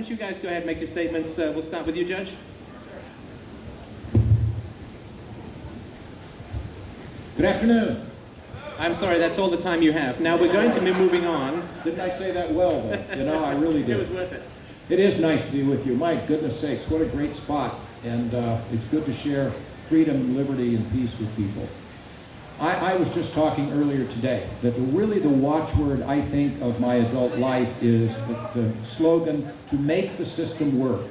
don't you guys go ahead and make your statements? We'll start with you, Judge. Good afternoon. I'm sorry, that's all the time you have. Now we're going to be moving on. Didn't I say that well, though? You know, I really did. It was worth it. It is nice to be with you. My goodness sakes, what a great spot. And it's good to share freedom, liberty, and peace with people. I was just talking earlier today that really the watchword, I think, of my adult life is the slogan, to make the system work.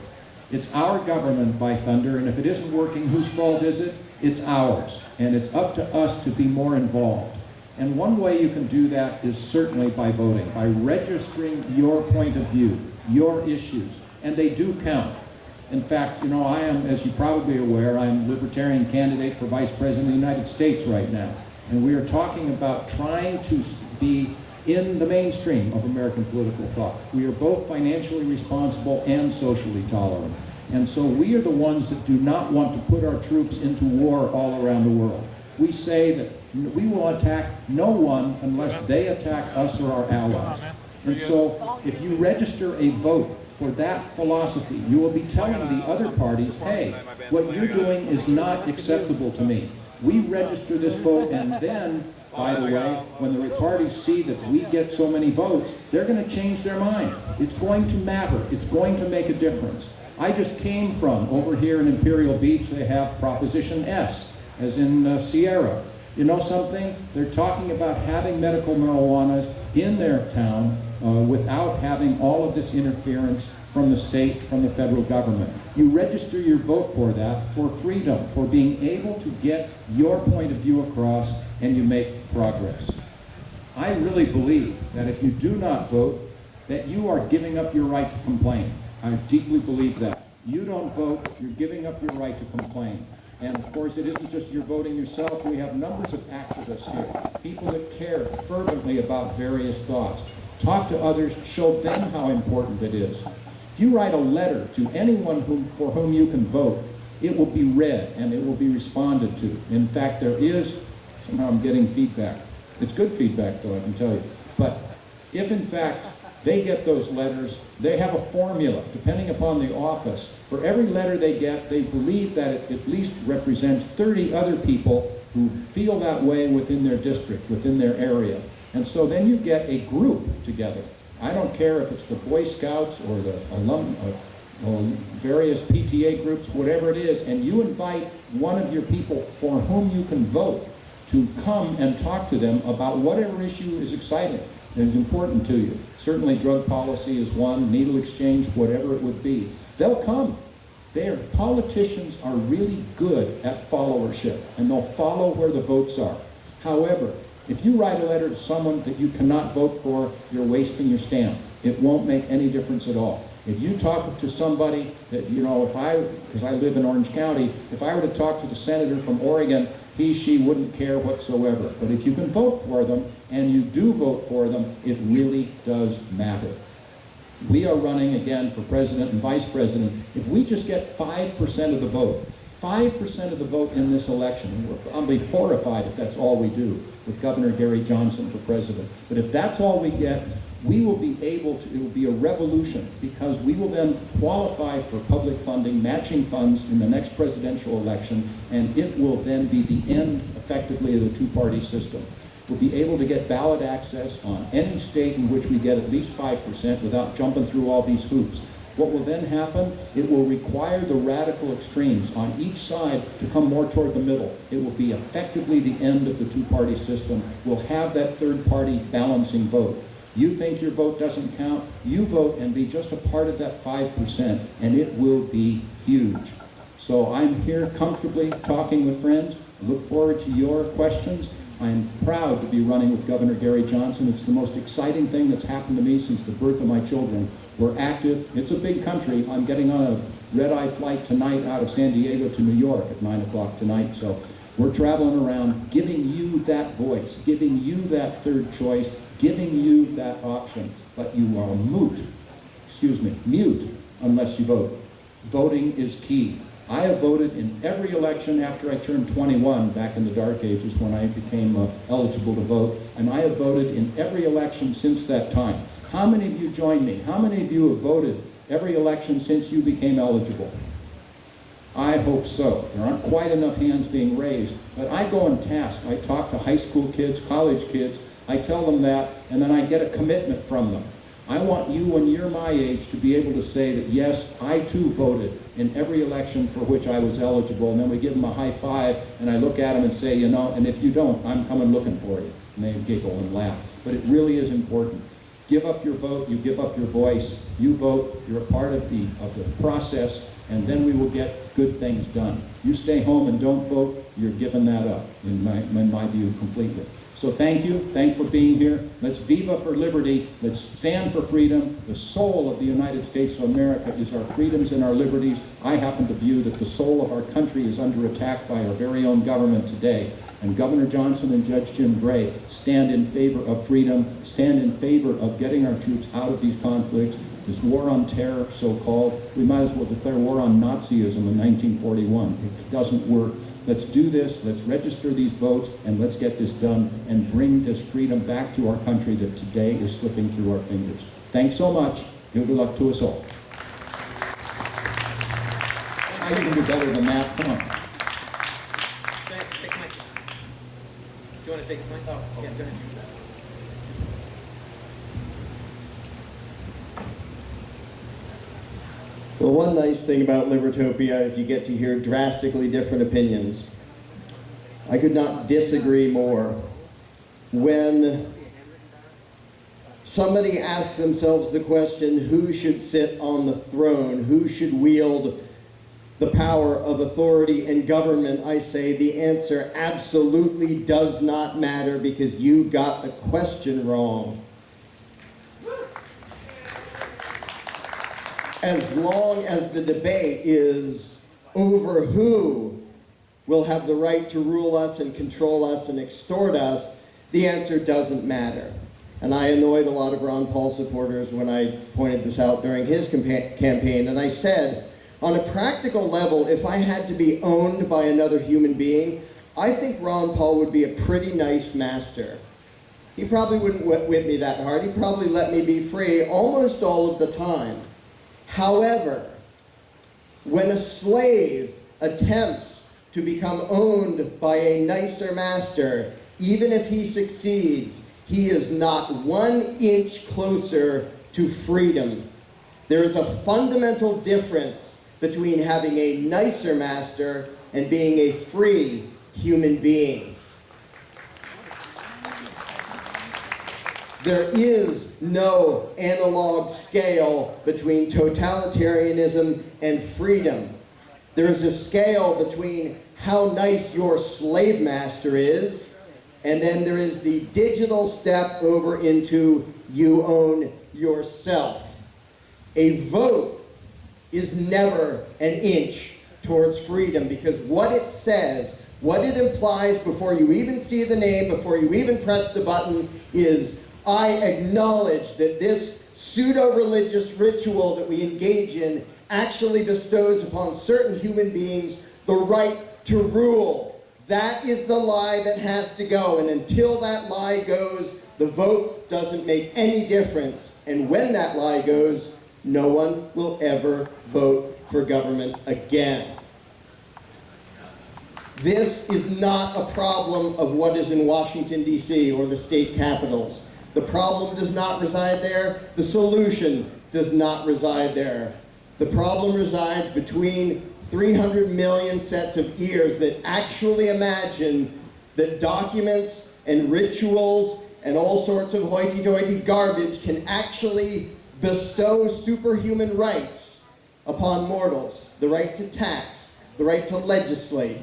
It's our government, by thunder, and if it isn't working, whose fault is it? It's ours. And it's up to us to be more involved. And one way you can do that is certainly by voting, by registering your point of view, your issues, and they do count. In fact, you know, I am, as you probably are aware, I'm a Libertarian candidate for Vice President of the United States right now. And we are talking about trying to be in the mainstream of American political thought. We are both financially responsible and socially tolerant. And so we are the ones that do not want to put our troops into war all around the world. We say that we will attack no one unless they attack us or our allies. And so if you register a vote for that philosophy, you will be telling the other parties, hey, what you're doing is not acceptable to me. We register this vote, and then, by the way, when the parties see that we get so many votes, they're going to change their mind. It's going to matter. It's going to make a difference. I just came from, over here in Imperial Beach, they have Proposition S, as in Sierra. You know something? They're talking about having medical marijuanas in their town without having all of this interference from the state, from the federal government. You register your vote for that, for freedom, for being able to get your point of view across, and you make progress. I really believe that if you do not vote, that you are giving up your right to complain. I deeply believe that. You don't vote, you're giving up your right to complain. And of course, it isn't just you're voting yourself. We have numbers of activists here, people that care fervently about various thoughts. Talk to others, show them how important it is. If you write a letter to anyone for whom you can vote, it will be read and it will be responded to. In fact, there is, somehow I'm getting feedback. It's good feedback, though, I can tell you. But if in fact they get those letters, they have a formula, depending upon the office. For every letter they get, they believe that it at least represents 30 other people who feel that way within their district, within their area. And so then you get a group together. I don't care if it's the Boy Scouts or the various PTA groups, whatever it is, and you invite one of your people for whom you can vote to come and talk to them about whatever issue is exciting and is important to you. Certainly drug policy is one, needle exchange, whatever it would be. They'll come. Their politicians are really good at followership, and they'll follow where the votes are. However, if you write a letter to someone that you cannot vote for, you're wasting your stamp. It won't make any difference at all. If you talk to somebody that, you know, because I live in Orange County, if I were to talk to the senator from Oregon, she wouldn't care whatsoever. But if you can vote for them, and you do vote for them, it really does matter. We are running again for president and vice president. If we just get 5% of the vote, 5% of the vote in this election, I'll be horrified if that's all we do with Governor Gary Johnson for president. But if that's all we get, we will be able to, it will be a revolution, because we will then qualify for public funding, matching funds in the next presidential election, and it will then be the end, effectively, of the two-party system. We'll be able to get ballot access on any state in which we get at least 5% without jumping through all these hoops. What will then happen? It will require the radical extremes on each side to come more toward the middle. It will be effectively the end of the two-party system. We'll have that third-party balancing vote. You think your vote doesn't count? You vote and be just a part of that 5%, and it will be huge. So I'm here comfortably talking with friends. I look forward to your questions. I'm proud to be running with Governor Gary Johnson. It's the most exciting thing that's happened to me since the birth of my children. We're active. It's a big country. I'm getting on a red-eye flight tonight out of San Diego to New York at 9 o'clock tonight. So we're traveling around giving you that voice, giving you that third choice, giving you that option. But you are mute unless you vote. Voting is key. I have voted in every election after I turned 21, back in the dark ages when I became eligible to vote, and I have voted in every election since that time. How many of you joined me? How many of you have voted every election since you became eligible? I hope so. There aren't quite enough hands being raised, but I go and task. I talk to high school kids, college kids, I tell them that, and then I get a commitment from them. I want you, when you're my age, to be able to say that, yes, I too voted in every election for which I was eligible, and then we give them a high five, and I look at them and say, you know, and if you don't, I'm coming looking for you. And they giggle and laugh. But it really is important. Give up your vote, you give up your voice, you vote, you're a part of the process, and then we will get good things done. You stay home and don't vote, you're giving that up, in my view, completely. So thank you, thanks for being here. Let's viva for liberty, let's stand for freedom. The soul of the United States of America is our freedoms and our liberties. I happen to view that the soul of our country is under attack by our very own government today. And Governor Johnson and Judge Jim Gray stand in favor of freedom, stand in favor of getting our troops out of these conflicts. This war on terror, so-called, we might as well declare war on Nazism in 1941. It doesn't work. Let's do this, let's register these votes, and let's get this done and bring this freedom back to our country that today is slipping through our fingers. Thanks so much. Good luck to us all. I can do better than that. Come on. Take Mike. Do you want to take Mike? Oh, yeah, go ahead. Well, one nice thing about Libertopia is you get to hear drastically different opinions. I could not disagree more. When somebody asks themselves the question, who should sit on the throne, who should wield the power of authority and government, I say the answer absolutely does not matter, because you got the question wrong. As long as the debate is over who will have the right to rule us and control us and extort us, the answer doesn't matter. And I annoyed a lot of Ron Paul supporters when I pointed this out during his campaign, and I said, on a practical level, if I had to be owned by another human being, I think Ron Paul would be a pretty nice master. He probably wouldn't whip me that hard. He'd probably let me be free almost all of the time. However, when a slave attempts to become owned by a nicer master, even if he succeeds, he is not 1 inch closer to freedom. There is a fundamental difference between having a nicer master and being a free human being. There is no analog scale between totalitarianism and freedom. There is a scale between how nice your slave master is, and then there is the digital step over into you own yourself. A vote is never an inch towards freedom, because what it says, what it implies before you even see the name, before you even press the button, is I acknowledge that this pseudo-religious ritual that we engage in actually bestows upon certain human beings the right to rule. That is the lie that has to go, and until that lie goes, the vote doesn't make any difference. And when that lie goes, no one will ever vote for government again. This is not a problem of what is in Washington, D.C. or the state capitals. The problem does not reside there. The solution does not reside there. The problem resides between 300 million sets of ears that actually imagine that documents and rituals and all sorts of hoity-toity garbage can actually bestow superhuman rights upon mortals. The right to tax, the right to legislate,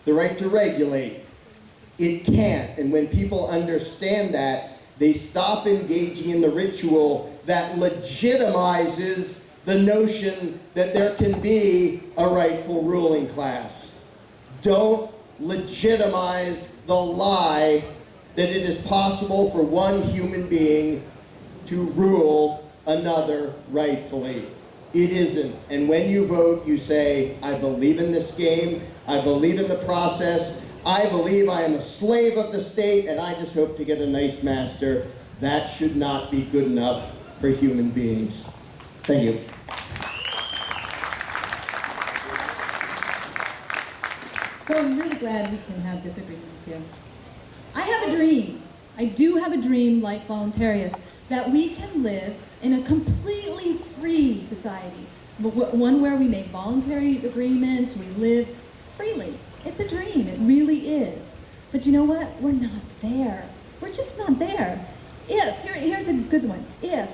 the right to regulate. It can't. And when people understand that, they stop engaging in the ritual that legitimizes the notion that there can be a rightful ruling class. Don't legitimize the lie that it is possible for one human being to rule another rightfully. It isn't. And when you vote, you say, I believe in this game, I believe in the process, I believe I am a slave of the state, and I just hope to get a nice master. That should not be good enough for human beings. Thank you. So I'm really glad we can have disagreements here. I have a dream. I do have a dream, like voluntarists, that we can live in a completely free society. One where we make voluntary agreements, we live freely. It's a dream, it really is. But you know what? We're not there. We're just not there. Here's a good one. If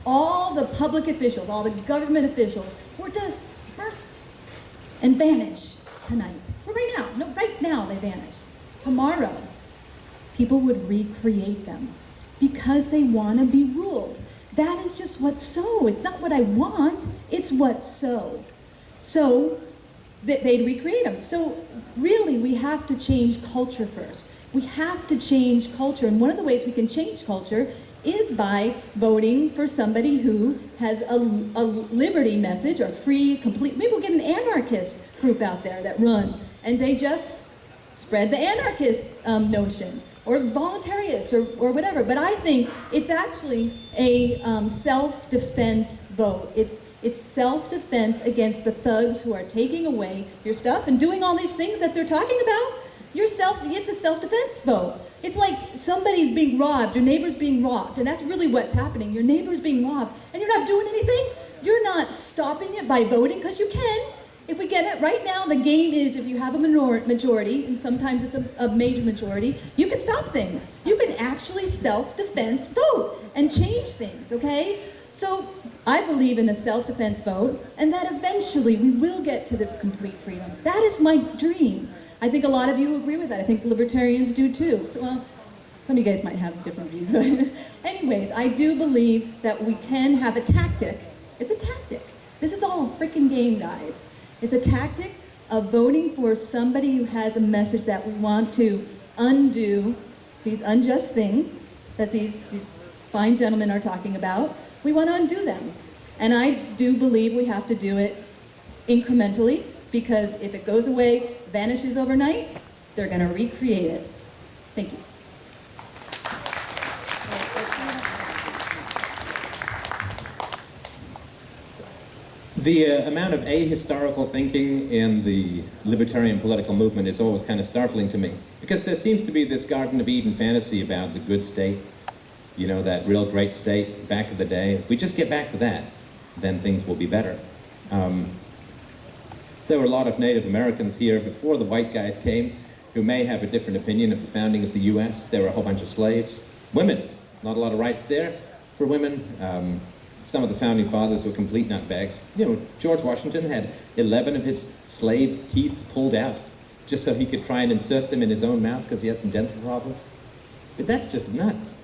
all the public officials, all the government officials were to burst and vanish tonight, or right now they vanish. Tomorrow, people would recreate them because they want to be ruled. That is just what's so. It's not what I want, it's what's so. So they'd recreate them. So really, we have to change culture first. We have to change culture, and one of the ways we can change culture is by voting for somebody who has a liberty message, or free, complete. Maybe we'll get an anarchist group out there that run, and they just spread the anarchist notion, or voluntarists, or whatever. But I think it's actually a self-defense vote. It's self-defense against the thugs who are taking away your stuff and doing all these things that they're talking about. It's a self-defense vote. It's like somebody's being robbed, your neighbor's being robbed, and that's really what's happening. Your neighbor's being robbed, and you're not doing anything. You're not stopping it by voting, because you can. If we get it right now, the game is if you have a majority, and sometimes it's a major majority, you can stop things. You can actually self-defense vote and change things, okay? So I believe in a self-defense vote, and that eventually we will get to this complete freedom. That is my dream. I think a lot of you agree with that. I think libertarians do too. So, well, some of you guys might have different views. But anyways, I do believe that we can have a tactic. It's a tactic. This is all a freaking game, guys. It's a tactic of voting for somebody who has a message that we want to undo these unjust things that these fine gentlemen are talking about. We want to undo them. And I do believe we have to do it incrementally, because if it goes away, vanishes overnight, they're going to recreate it. Thank you. The amount of ahistorical thinking in the libertarian political movement is always kind of startling to me, because there seems to be this Garden of Eden fantasy about the good state, you know, that real great state back in the day. If we just get back to that, then things will be better. There were a lot of Native Americans here before the white guys came who may have a different opinion of the founding of the U.S. There were a whole bunch of slaves. Women, not a lot of rights there for women. Some of the founding fathers were complete nutbags. You know, George Washington had 11 of his slaves' teeth pulled out just so he could try and insert them in his own mouth because he had some dental problems. But that's just nuts.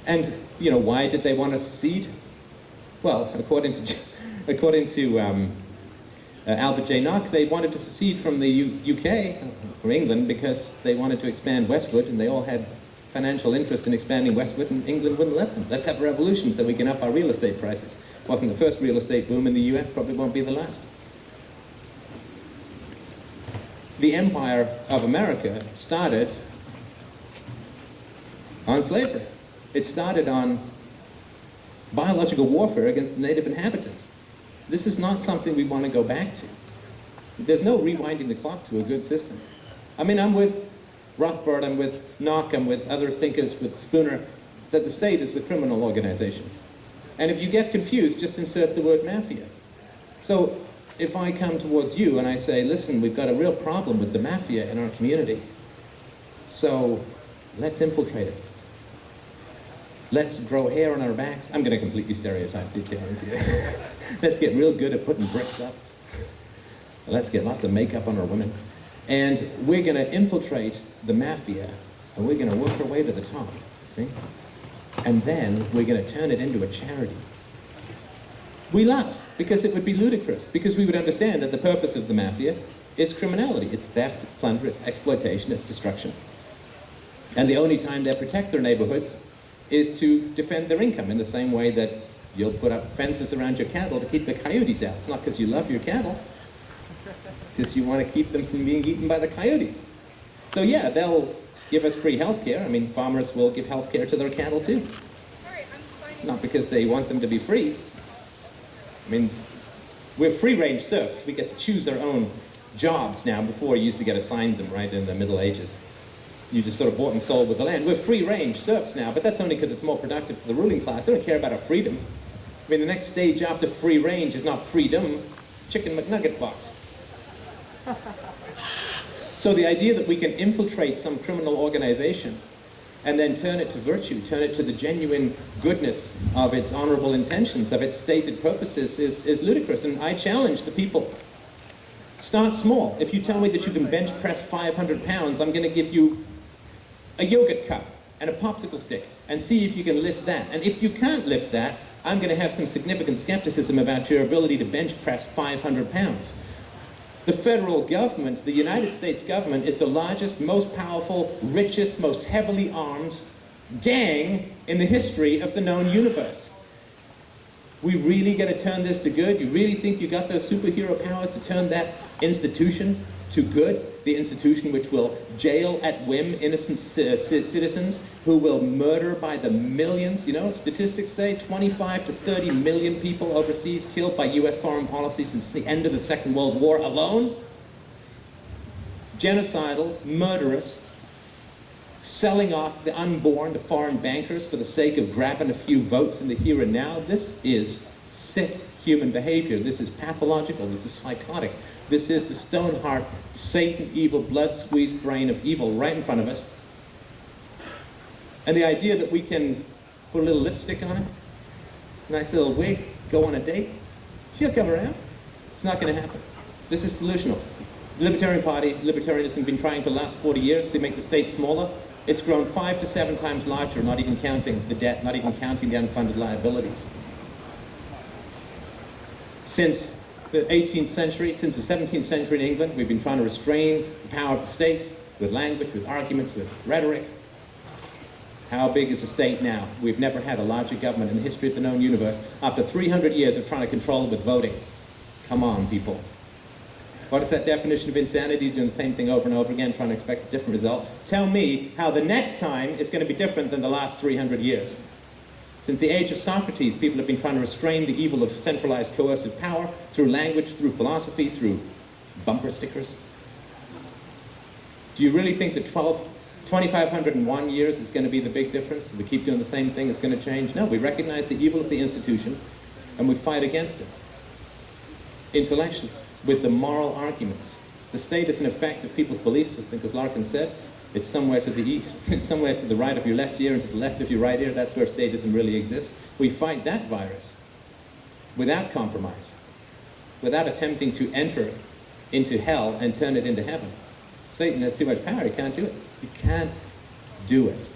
And, you know, why did they want to secede? Well, according to Albert J. Nock, they wanted to secede from the UK, from England, because they wanted to expand westward, and they all had financial interest in expanding westward, and England wouldn't let them. Let's have a revolution so we can up our real estate prices. Wasn't the first real estate boom in the US, probably won't be the last. The empire of America started on slavery. It started on biological warfare against the native inhabitants. This is not something we want to go back to. There's no rewinding the clock to a good system. I mean, I'm with Rothbard, I'm with Nock, I'm with other thinkers, with Spooner, that the state is a criminal organization. And if you get confused, just insert the word mafia. So if I come towards you and I say, listen, we've got a real problem with the mafia in our community, so let's infiltrate it. Let's grow hair on our backs. I'm going to completely stereotype details here. Let's get real good at putting bricks up. Let's get lots of makeup on our women. And we're going to infiltrate the mafia, and we're going to work our way to the top, see? And then we're going to turn it into a charity. We laugh, because it would be ludicrous, because we would understand that the purpose of the mafia is criminality. It's theft, it's plunder, it's exploitation, it's destruction. And the only time they protect their neighborhoods is to defend their income, in the same way that you'll put up fences around your cattle to keep the coyotes out. It's not because you love your cattle, it's because you want to keep them from being eaten by the coyotes. So yeah, they'll give us free health care. I mean, farmers will give health care to their cattle too. Not because they want them to be free. I mean, we're free-range serfs. We get to choose our own jobs now. Before, you used to get assigned them, right, in the Middle Ages. You just sort of bought and sold with the land. We're free-range serfs now, but that's only because it's more productive for the ruling class. They don't care about our freedom. I mean, the next stage after free range is not freedom, it's a chicken McNugget box. So the idea that we can infiltrate some criminal organization and then turn it to virtue, turn it to the genuine goodness of its honorable intentions, of its stated purposes, is ludicrous. And I challenge the people. Start small. If you tell me that you can bench press 500 pounds, I'm going to give you a yogurt cup and a popsicle stick and see if you can lift that. And if you can't lift that, I'm going to have some significant skepticism about your ability to bench press 500 pounds. The federal government, the United States government, is the largest, most powerful, richest, most heavily armed gang in the history of the known universe. We really got to turn this to good? You really think you got those superhero powers to turn that institution to good? The institution which will jail at whim innocent citizens, who will murder by the millions. You know, statistics say 25 to 30 million people overseas killed by US foreign policy since the end of the Second World War alone. Genocidal, murderous, selling off the unborn to foreign bankers for the sake of grabbing a few votes in the here and now. This is sick human behavior. This is pathological. This is psychotic. This is the stone heart, Satan, evil, blood-squeezed brain of evil right in front of us. And the idea that we can put a little lipstick on it, a nice little wig, go on a date, she'll come around. It's not going to happen. This is delusional. The Libertarian Party, libertarianism, has been trying for the last 40 years to make the state smaller. It's grown 5 to 7 times larger, not even counting the debt, not even counting the unfunded liabilities. Since the 18th century, since the 17th century in England, we've been trying to restrain the power of the state with language, with arguments, with rhetoric. How big is the state now? We've never had a larger government in the history of the known universe after 300 years of trying to control it with voting. Come on, people. What is that definition of insanity? Doing the same thing over and over again, trying to expect a different result? Tell me how the next time is going to be different than the last 300 years. Since the age of Socrates, people have been trying to restrain the evil of centralized coercive power through language, through philosophy, through bumper stickers. Do you really think that 2,501 years is going to be the big difference? If we keep doing the same thing, it's going to change? No, we recognize the evil of the institution and we fight against it. Intellectually, with the moral arguments. The state is an effect of people's belief system, because Larkin said, it's somewhere to the east, it's somewhere to the right of your left ear and to the left of your right ear. That's where statism really exists. We fight that virus without compromise, without attempting to enter into hell and turn it into heaven. Satan has too much power. He can't do it. He can't do it.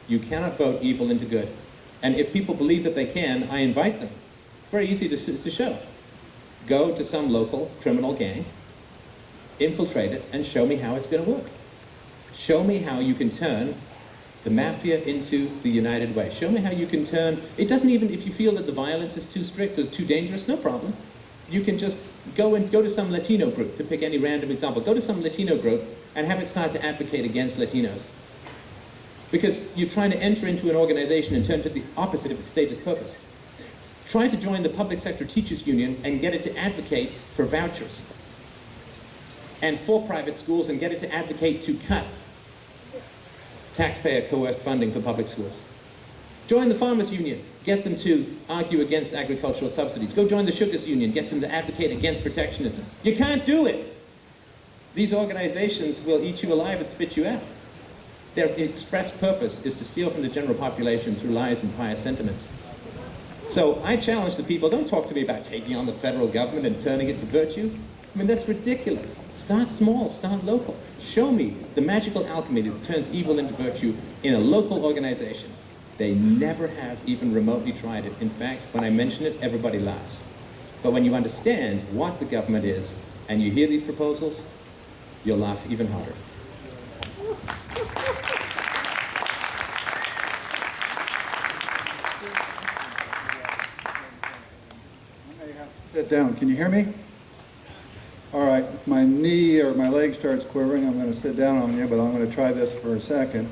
You cannot vote evil into good. And if people believe that they can, I invite them. It's very easy to show. Go to some local criminal gang, infiltrate it, and show me how it's going to work. Show me how you can turn the mafia into the United Way. Show me how you can turn, it doesn't even, if you feel that the violence is too strict or too dangerous, no problem. You can just go to some Latino group, to pick any random example. Go to some Latino group and have it start to advocate against Latinos. Because you're trying to enter into an organization and turn to the opposite of its stated purpose. Try to join the public sector teachers union and get it to advocate for vouchers. And for private schools, and get it to advocate to cut taxpayer coerced funding for public schools. Join the farmers union, get them to argue against agricultural subsidies. Go join the sugars union, get them to advocate against protectionism. You can't do it. These organizations will eat you alive and spit you out. Their express purpose is to steal from the general population through lies and pious sentiments. So I challenge the people, don't talk to me about taking on the federal government and turning it to virtue. I mean, that's ridiculous. Start small, start local. Show me the magical alchemy that turns evil into virtue in a local organization. They never have even remotely tried it. In fact, when I mention it, everybody laughs. But when you understand what the government is, and you hear these proposals, you'll laugh even harder. I may have to sit down. Can you hear me? All right, if my knee or my leg starts quivering, I'm going to sit down on you, but I'm going to try this for a second.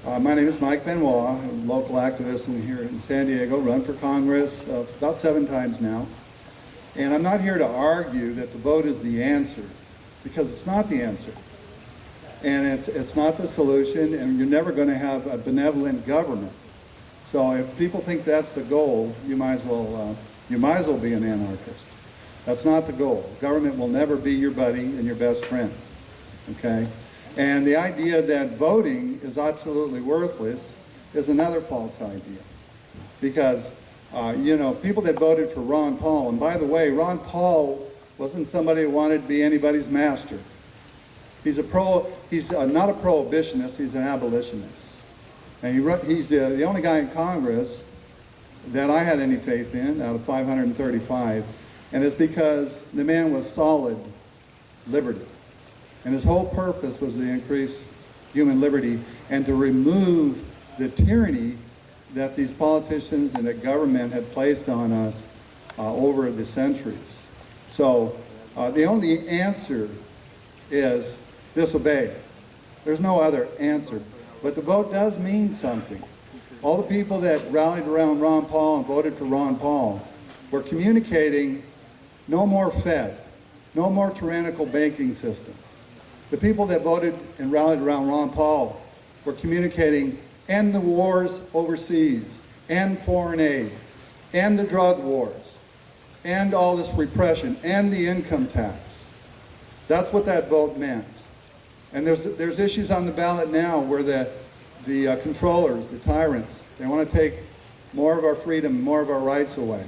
My name is Mike Benoit. I'm a local activist here in San Diego, run for Congress about 7 times now. And I'm not here to argue that the vote is the answer. because it's not the answer. And it's not the solution, and you're never going to have a benevolent government. So if people think that's the goal, you might as well be an anarchist. That's not the goal. Government will never be your buddy and your best friend, okay? And the idea that voting is absolutely worthless is another false idea. Because, you know, people that voted for Ron Paul, and by the way, Ron Paul wasn't somebody who wanted to be anybody's master. He's not a prohibitionist, he's an abolitionist. And he's the only guy in Congress that I had any faith in out of 535. And it's because the man was solid liberty. And his whole purpose was to increase human liberty and to remove the tyranny that these politicians and the government had placed on us over the centuries. So the only answer is disobey. There's no other answer. But the vote does mean something. All the people that rallied around Ron Paul and voted for Ron Paul were communicating no more Fed, no more tyrannical banking system. The people that voted and rallied around Ron Paul were communicating end the wars overseas, end foreign aid, end the drug wars, end all this repression, end the income tax. That's what that vote meant. And there's issues on the ballot now where the controllers, the tyrants, they want to take more of our freedom, more of our rights away.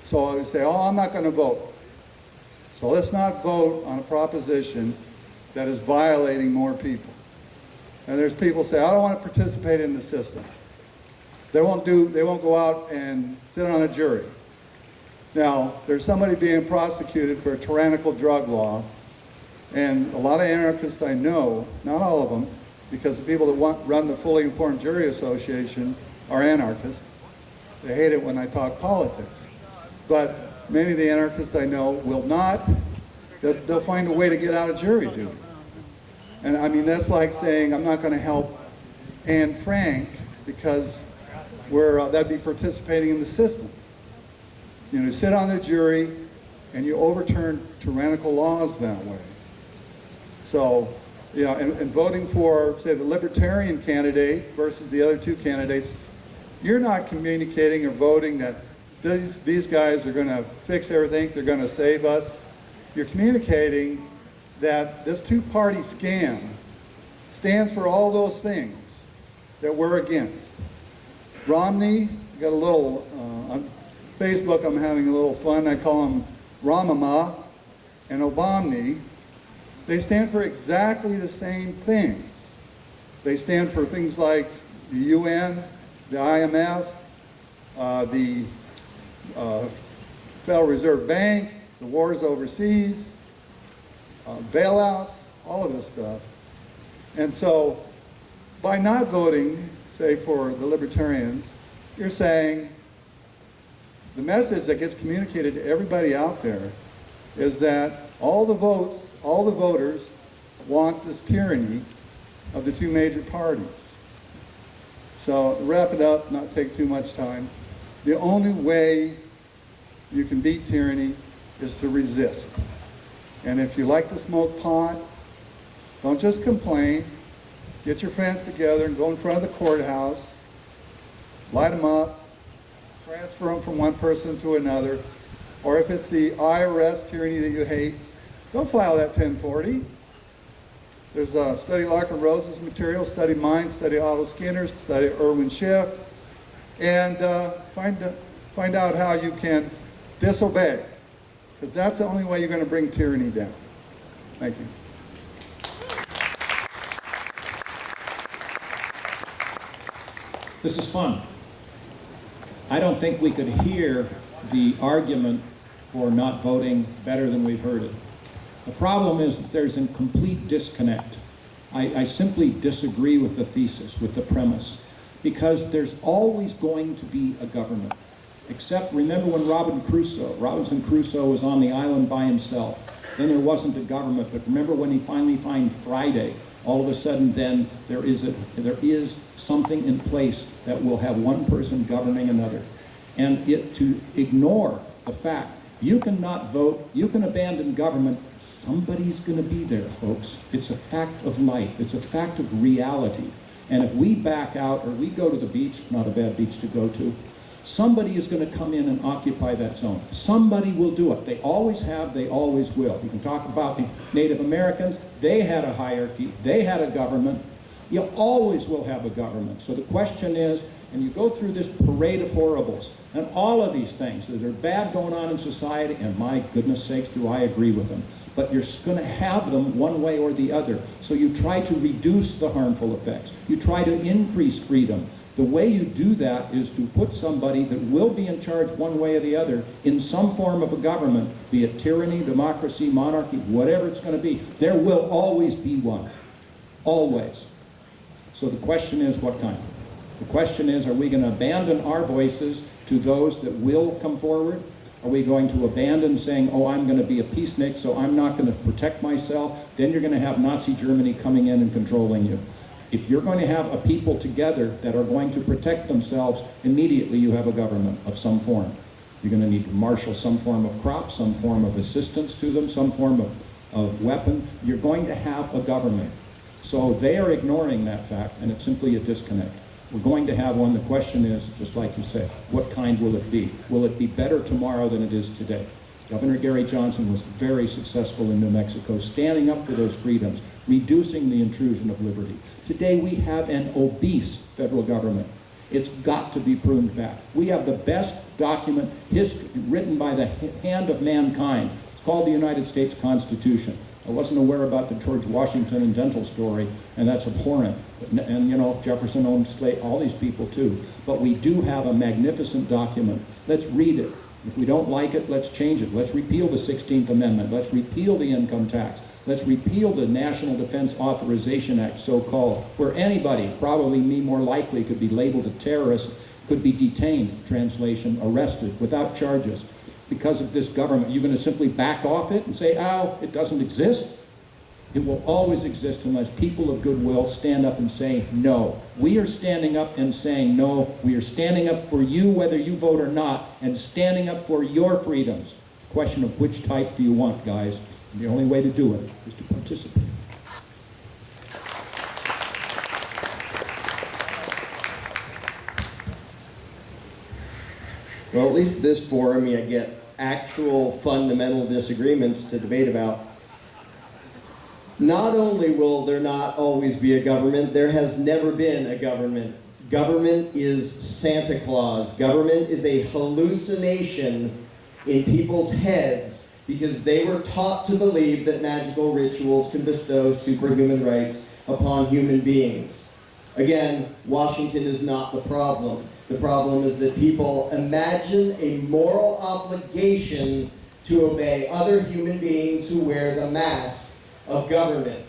So they say, oh, I'm not going to vote. So let's not vote on a proposition that is violating more people. And there's people say, I don't want to participate in the system. They won't go out and sit on a jury. Now, there's somebody being prosecuted for a tyrannical drug law, and a lot of anarchists I know, not all of them, because the people that run the Fully Informed Jury Association are anarchists. They hate it when I talk politics. But many of the anarchists I know will not, they'll find a way to get out of jury duty. And I mean, that's like saying, I'm not going to help Anne Frank because that'd be participating in the system. You know, you sit on the jury and you overturn tyrannical laws that way. So, you know, and voting for, say, the Libertarian candidate versus the other two candidates, you're not communicating or voting that these guys are going to fix everything, they're going to save us. You're communicating that this two-party scam stands for all those things that we're against. Romney, got a little, on Facebook I'm having a little fun, I call him Ramama, and Obama. They stand for exactly the same things. They stand for things like the UN, the IMF, the Federal Reserve Bank, the wars overseas, bailouts, all of this stuff. And so by not voting, say for the Libertarians, you're saying the message that gets communicated to everybody out there is that all the voters want this tyranny of the two major parties. So to wrap it up, not take too much time, the only way you can beat tyranny is to resist. And if you like to smoke pot, don't just complain. Get your friends together and go in front of the courthouse, light them up, transfer them from one person to another. Or if it's the IRS tyranny that you hate, don't file that 1040. There's study Larkin Rose's material, study mine, study Otto Skinner's, study Irwin Schiff, and find out how you can disobey, because that's the only way you're going to bring tyranny down. Thank you. This is fun. I don't think we could hear the argument for not voting better than we've heard it. The problem is that there's a complete disconnect. I simply disagree with the thesis, with the premise, because there's always going to be a government. Except, remember when Robinson Crusoe was on the island by himself. Then there wasn't a government, but remember when he finally finds Friday, all of a sudden then there is something in place that will have one person governing another. And to ignore the fact You can not vote, you can abandon government, somebody's going to be there, folks. It's a fact of life, it's a fact of reality. And if we back out or we go to the beach, not a bad beach to go to, somebody is going to come in and occupy that zone. Somebody will do it. They always have, they always will. You can talk about the Native Americans, they had a hierarchy, they had a government. You always will have a government. So the question is, and you go through this parade of horribles, and all of these things that are bad going on in society, and my goodness sakes, do I agree with them. But you're going to have them one way or the other. So you try to reduce the harmful effects. You try to increase freedom. The way you do that is to put somebody that will be in charge one way or the other in some form of a government, be it tyranny, democracy, monarchy, whatever it's going to be. There will always be one. Always. So the question is, what kind? The question is, are we going to abandon our voices to those that will come forward? Are we going to abandon saying, oh, I'm going to be a peacenik, so I'm not going to protect myself? Then you're going to have Nazi Germany coming in and controlling you. If you're going to have a people together that are going to protect themselves, immediately you have a government of some form. You're going to need to marshal some form of crops, some form of assistance to them, some form of weapon. You're going to have a government. So they are ignoring that fact, and it's simply a disconnect. We're going to have one. The question is, just like you said, what kind will it be? Will it be better tomorrow than it is today? Governor Gary Johnson was very successful in New Mexico, standing up for those freedoms, reducing the intrusion of liberty. Today we have an obese federal government. It's got to be pruned back. We have the best document written by the hand of mankind. It's called the United States Constitution. I wasn't aware about the George Washington and dental story, and that's abhorrent. And you know, Jefferson owned slave, all these people too. But we do have a magnificent document. Let's read it. If we don't like it, let's change it. Let's repeal the 16th Amendment. Let's repeal the income tax. Let's repeal the National Defense Authorization Act, so-called, where anybody, probably me more likely, could be labeled a terrorist, could be detained, translation, arrested, without charges. Because of this government, you're going to simply back off it and say, oh, it doesn't exist? It will always exist unless people of goodwill stand up and say no. We are standing up and saying no. We are standing up for you whether you vote or not, and standing up for your freedoms. It's a question of which type do you want, guys. And the only way to do it is to participate. Well, at least this forum, you get actual fundamental disagreements to debate about. Not only will there not always be a government, there has never been a government. Government is Santa Claus. Government is a hallucination in people's heads because they were taught to believe that magical rituals can bestow superhuman rights upon human beings. Again, Washington is not the problem. The problem is that people imagine a moral obligation to obey other human beings who wear the mask of government.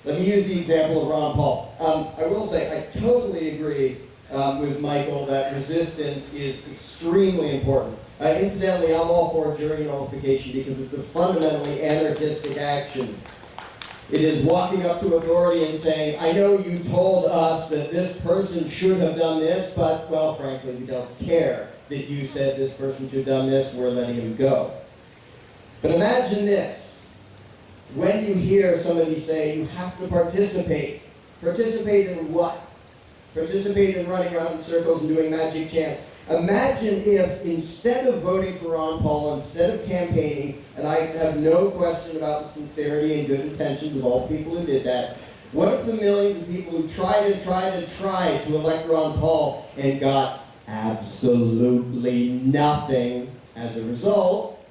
Let me use the example of Ron Paul. I will say I totally agree with Michael that resistance is extremely important. Incidentally, I'm all for jury nullification because it's a fundamentally anarchistic action. It is walking up to authority and saying, I know you told us that this person should have done this, but, well, frankly, we don't care that you said this person should have done this, we're letting him go. But imagine this. When you hear somebody say you have to participate, participate in what? Participate in running around in circles and doing magic chants. Imagine if instead of voting for Ron Paul, instead of campaigning, and I have no question about the sincerity and good intentions of all the people who did that, what if the millions of people who tried to elect Ron Paul and got absolutely nothing as a result,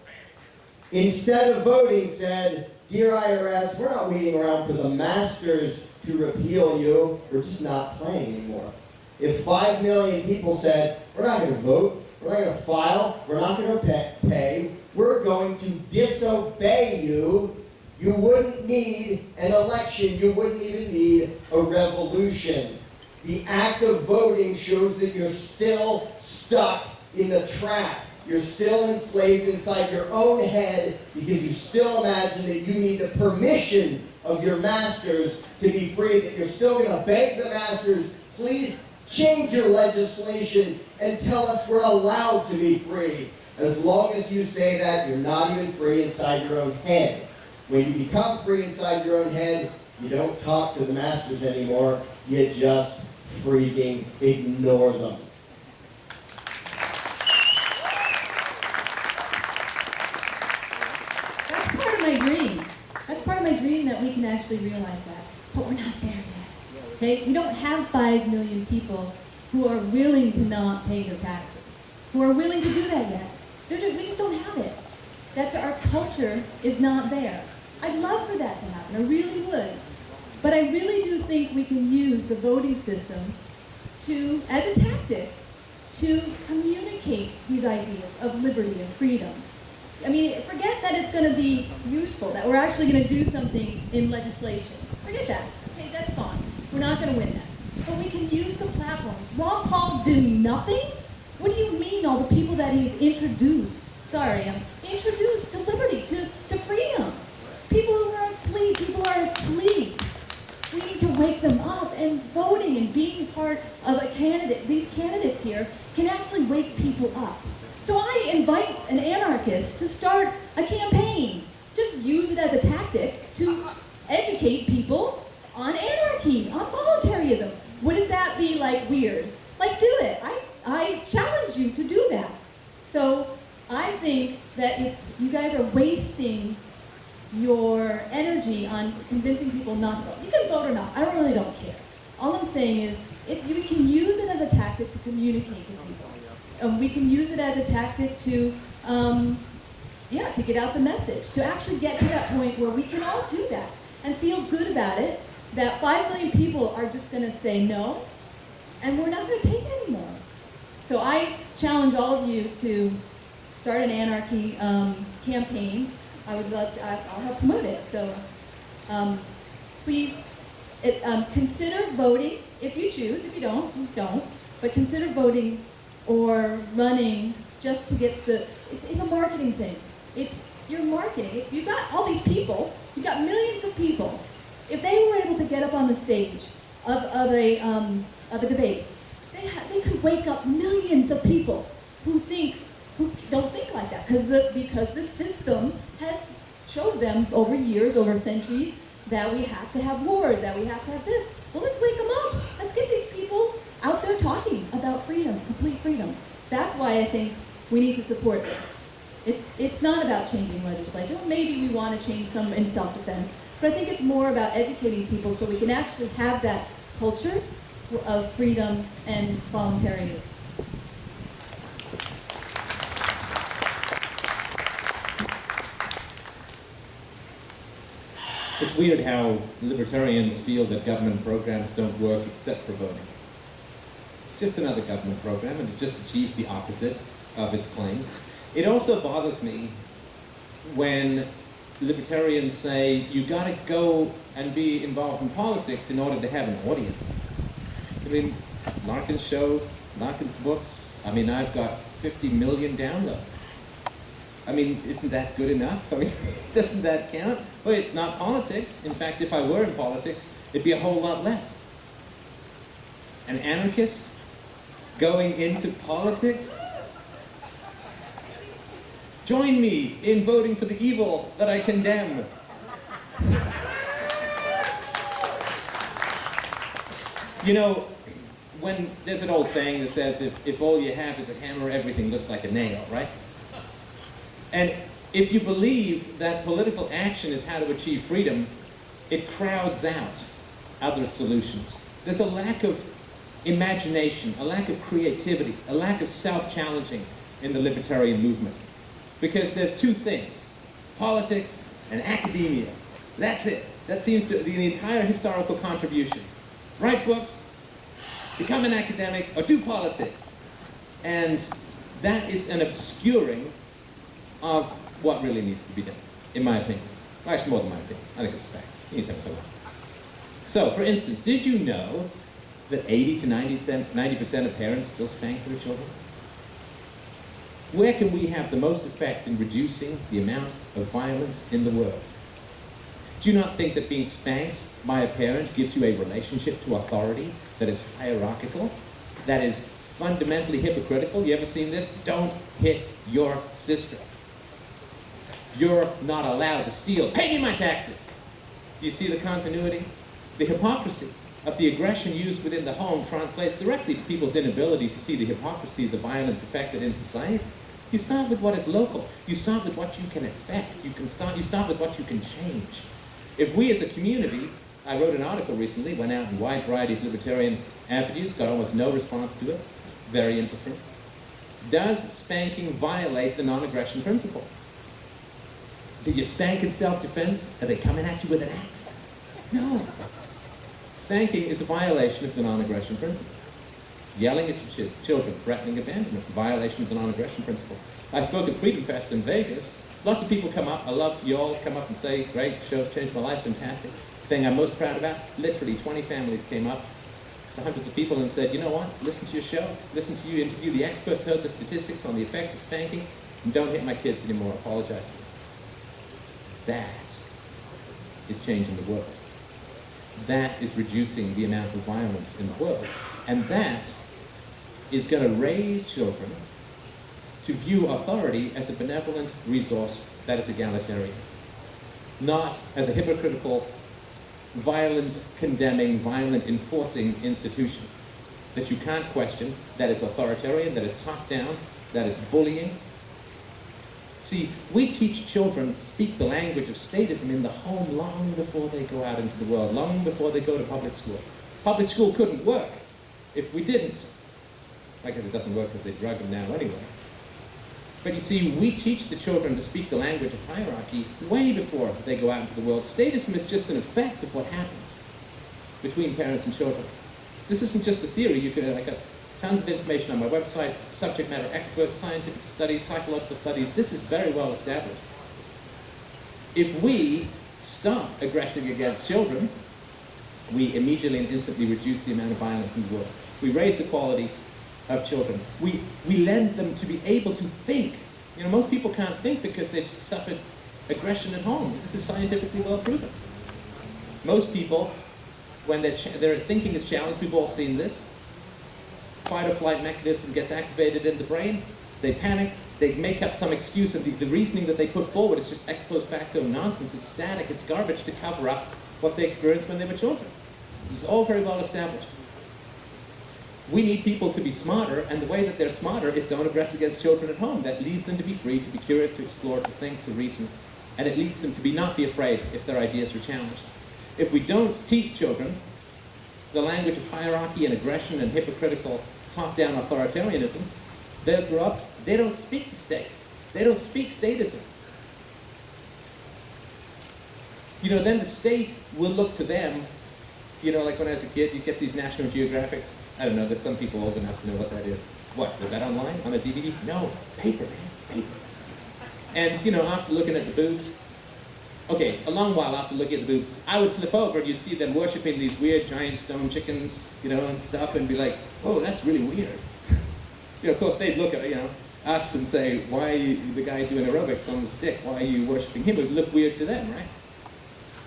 instead of voting said, dear IRS, we're not waiting around for the masters to repeal you, we're just not playing anymore. If 5 million people said, we're not going to vote, we're not going to file, we're not going to pay, we're going to disobey you, you wouldn't need an election, you wouldn't even need a revolution. The act of voting shows that you're still stuck in the trap. You're still enslaved inside your own head because you still imagine that you need the permission of your masters to be free, that you're still going to beg the masters, please change your legislation and tell us we're allowed to be free. As long as you say that, you're not even free inside your own head. When you become free inside your own head, you don't talk to the masters anymore. You just freaking ignore them. That's part of my dream. That's part of my dream, that we can actually realize that. But we're not there yet. Okay? We don't have 5 million people who are willing to not pay their taxes, who are willing to do that yet. We just don't have it. That's our culture is not there. I'd love for that to happen. I really would. But I really do think we can use the voting system as a tactic to communicate these ideas of liberty and freedom. I mean, forget that it's going to be useful, that we're actually going to do something in legislation. Forget that. Okay, that's fine. We're not going to win that. But we can use the platforms. Ron Paul doing nothing? What do you mean all the people that he's introduced to liberty, to freedom? People who are asleep, We need to wake them up, and voting and being part of a candidate, these candidates here, can actually wake people up. So I invite an anarchist to start a campaign. Just use it as a tactic to educate people on anarchy, on voluntarism. Wouldn't that be like weird? Like, do it. I challenge you to do that. So I think that you guys are wasting your energy on convincing people not to vote. You can vote or not. I really don't care. All I'm saying is, we can use it as a tactic to communicate to people. We can use it as a tactic to get out the message, to actually get to that point where we can all do that and feel good about it, that 5 million people are just going to say no, and we're not going to take it anymore. So I challenge all of you to start an anarchy campaign. I would love to, I'll help promote it. So please consider voting if you choose. If you don't. But consider voting or running just to get it's a marketing thing. You're marketing. You've got all these people. You've got millions of people. If they were able to get up on the stage of a debate, they could wake up millions of people who don't think like that, because the system has showed them over years, over centuries, that we have to have wars, that we have to have this. Well, let's wake them up. Let's get these people out there talking about freedom, complete freedom. That's why I think we need to support this. It's not about changing legislation. Maybe we want to change some in self-defense, but I think it's more about educating people so we can actually have that culture of freedom and voluntariness. It's weird how libertarians feel that government programs don't work except for voting. It's just another government program, and it just achieves the opposite of its claims. It also bothers me when libertarians say you got to go and be involved in politics in order to have an audience. I mean, Larkin's show, Larkin's books, I've got 50 million downloads. Isn't that good enough? Doesn't that count? Well, it's not politics. In fact, if I were in politics, it'd be a whole lot less. An anarchist going into politics? Join me in voting for the evil that I condemn. When there's an old saying that says, if all you have is a hammer, everything looks like a nail, right? And if you believe that political action is how to achieve freedom, it crowds out other solutions. There's a lack of imagination, a lack of creativity, a lack of self-challenging in the libertarian movement. Because there's two things, politics and academia. That's it. That seems to be the entire historical contribution. Write books, become an academic, or do politics. And that is an obscuring of what really needs to be done, in my opinion. Well, actually, more than my opinion. I think it's a fact. You need to have a thought. So, for instance, did you know that 80 to 90% of parents still spank their children? Where can we have the most effect in reducing the amount of violence in the world? Do you not think that being spanked by a parent gives you a relationship to authority that is hierarchical, that is fundamentally hypocritical. You ever seen this? Don't hit your sister. You're not allowed to steal. Pay me my taxes. Do you see the continuity? The hypocrisy of the aggression used within the home translates directly to people's inability to see the hypocrisy of the violence affected in society. You start with what is local. You start with what you can affect. You start with what you can change. If we as a community, I wrote an article recently, went out in a wide variety of libertarian avenues, got almost no response to it. Very interesting. Does spanking violate the non-aggression principle? Do you spank in self-defense? Are they coming at you with an axe? No. Spanking is a violation of the non-aggression principle. Yelling at your children, threatening abandonment, violation of the non-aggression principle. I spoke at Freedom Fest in Vegas. Lots of people come up. I love you all come up and say, great, show's changed my life, fantastic. The thing I'm most proud about, literally 20 families came up, hundreds of people, and said, you know what, listen to your show, listen to you interview the experts, heard the statistics on the effects of spanking, and don't hit my kids anymore, apologize to them. That is changing the world. That is reducing the amount of violence in the world. And that is going to raise children to view authority as a benevolent resource that is egalitarian, not as a hypocritical, violent condemning, violent enforcing institution that you can't question, that is authoritarian, that is top down, that is bullying. See, we teach children to speak the language of statism in the home long before they go out into the world, long before they go to public school. Public school couldn't work if we didn't. I guess it doesn't work because they drug them now anyway. But you see, we teach the children to speak the language of hierarchy way before they go out into the world. Statism is just an effect of what happens between parents and children. This isn't just a theory. You can, I got tons of information on my website, subject matter experts, scientific studies, psychological studies. This is very well established. If we stop aggressing against children, we immediately and instantly reduce the amount of violence in the world. We raise the quality of children. We lend them to be able to think. You know, most people can't think because they've suffered aggression at home. This is scientifically well proven. Most people, when their thinking is challenged, we've all seen this, fight or flight mechanism gets activated in the brain, they panic, they make up some excuse, and the reasoning that they put forward is just ex post facto nonsense, it's static, it's garbage to cover up what they experienced when they were children. It's all very well established. We need people to be smarter, and the way that they're smarter is don't aggress against children at home. That leads them to be free, to be curious, to explore, to think, to reason, and it leads them to not be afraid if their ideas are challenged. If we don't teach children the language of hierarchy and aggression and hypocritical top-down authoritarianism, they'll grow up, they don't speak the state. They don't speak statism. You know, then the state will look to them. You know, like when I was a kid, you get these National Geographics. I don't know, there's some people old enough to know what that is. What, was that online, on a DVD? No, paper, man, paper. And, you know, after looking at the boobs, okay, a long while after looking at the boobs, I would flip over and you'd see them worshiping these weird giant stone chickens, you know, and stuff, and be like, oh, that's really weird. You know, of course, they'd look at, you know, us and say, why are you, the guy doing aerobics on the stick, why are you worshiping him? It would look weird to them, right?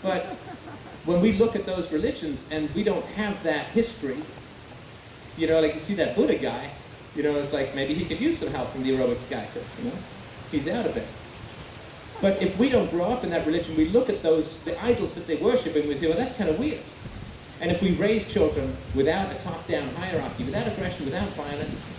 But when we look at those religions and we don't have that history, you know, like you see that Buddha guy, you know, it's like maybe he could use some help from the aerobics guy, because, you know, he's out of it. But if we don't grow up in that religion, we look at those, the idols that they worship, and we say, well, that's kind of weird. And if we raise children without a top-down hierarchy, without aggression, without violence,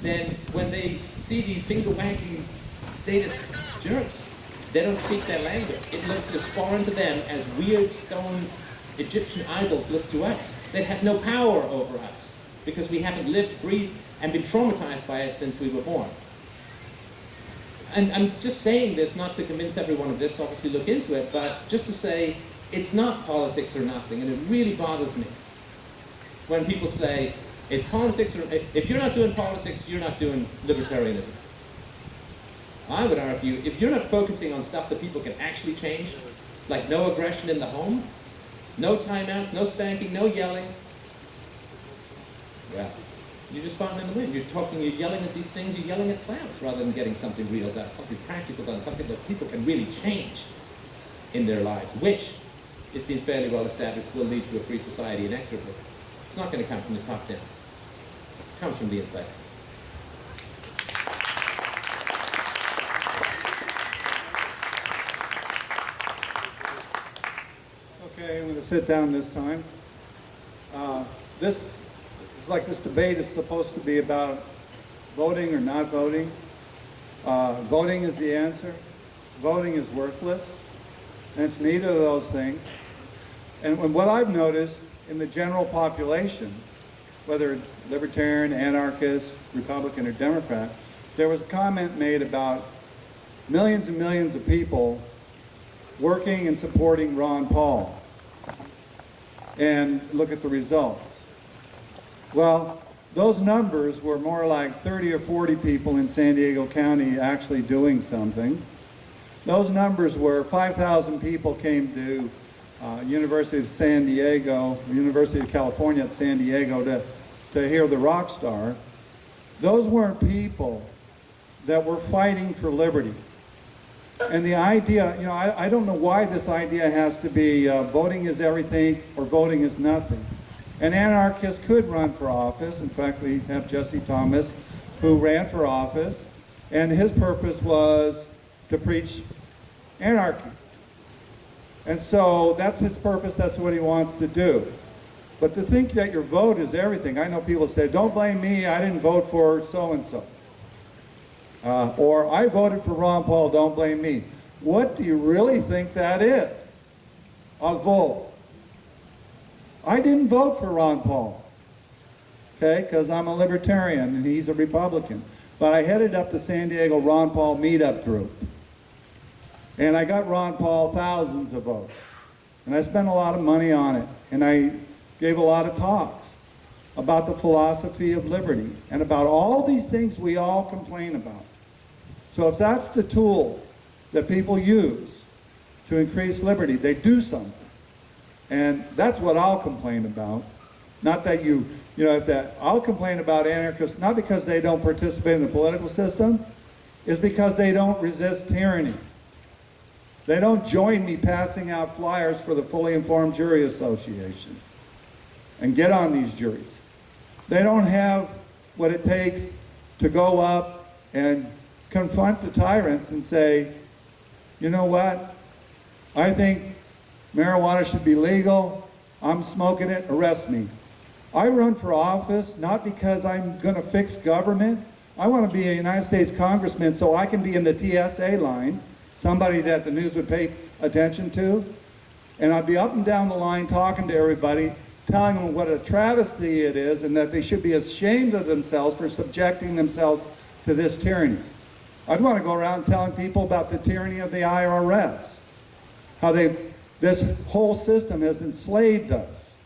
then when they see these finger-wagging status jerks, they don't speak their language. It looks as foreign to them as weird stone Egyptian idols look to us. That has no power over us, because we haven't lived, breathed, and been traumatized by it since we were born. And I'm just saying this not to convince everyone of this, obviously look into it, but just to say it's not politics or nothing, and it really bothers me when people say it's politics, or if you're not doing politics, you're not doing libertarianism. I would argue, if you're not focusing on stuff that people can actually change, like no aggression in the home, no timeouts, no spanking, no yelling, well, you're just fighting in the wind. You're yelling at these things, you're yelling at clouds rather than getting something real done, something practical done, something that people can really change in their lives, which it's been fairly well established will lead to a free society inexorably. It's not going to come from the top down. comes from the inside. Okay, I'm going to sit down this time. This is like this debate is supposed to be about voting or not voting. Voting is the answer. Voting is worthless, and it's neither of those things. And what I've noticed in the general population, whether libertarian, anarchist, Republican, or Democrat, there was a comment made about millions and millions of people working and supporting Ron Paul. And look at the results. Well, those numbers were more like 30 or 40 people in San Diego County actually doing something. Those numbers were 5,000 people came to University of San Diego, University of California at San Diego to hear the rock star. Those weren't people that were fighting for liberty. And the idea, you know, I don't know why this idea has to be voting is everything or voting is nothing. An anarchist could run for office. In fact, we have Jesse Thomas who ran for office, and his purpose was to preach anarchy. And so that's his purpose, that's what he wants to do. But to think that your vote is everything, I know people say, don't blame me, I didn't vote for so-and-so. Or I voted for Ron Paul, don't blame me. What do you really think that is? A vote. I didn't vote for Ron Paul, okay, because I'm a libertarian and he's a Republican. But I headed up the San Diego Ron Paul meetup group. And I got Ron Paul thousands of votes. And I spent a lot of money on it. And I gave a lot of talks about the philosophy of liberty and about all these things we all complain about. So if that's the tool that people use to increase liberty, they do something. And that's what I'll complain about. Not that I'll complain about anarchists, not because they don't participate in the political system, is because they don't resist tyranny. They don't join me passing out flyers for the Fully Informed Jury Association and get on these juries. They don't have what it takes to go up and confront the tyrants and say, you know what, I think marijuana should be legal, I'm smoking it, arrest me. I run for office not because I'm going to fix government. I want to be a United States congressman so I can be in the TSA line, somebody that the news would pay attention to, and I'd be up and down the line talking to everybody, telling them what a travesty it is and that they should be ashamed of themselves for subjecting themselves to this tyranny. I'd want to go around telling people about the tyranny of the IRS, how this whole system has enslaved us,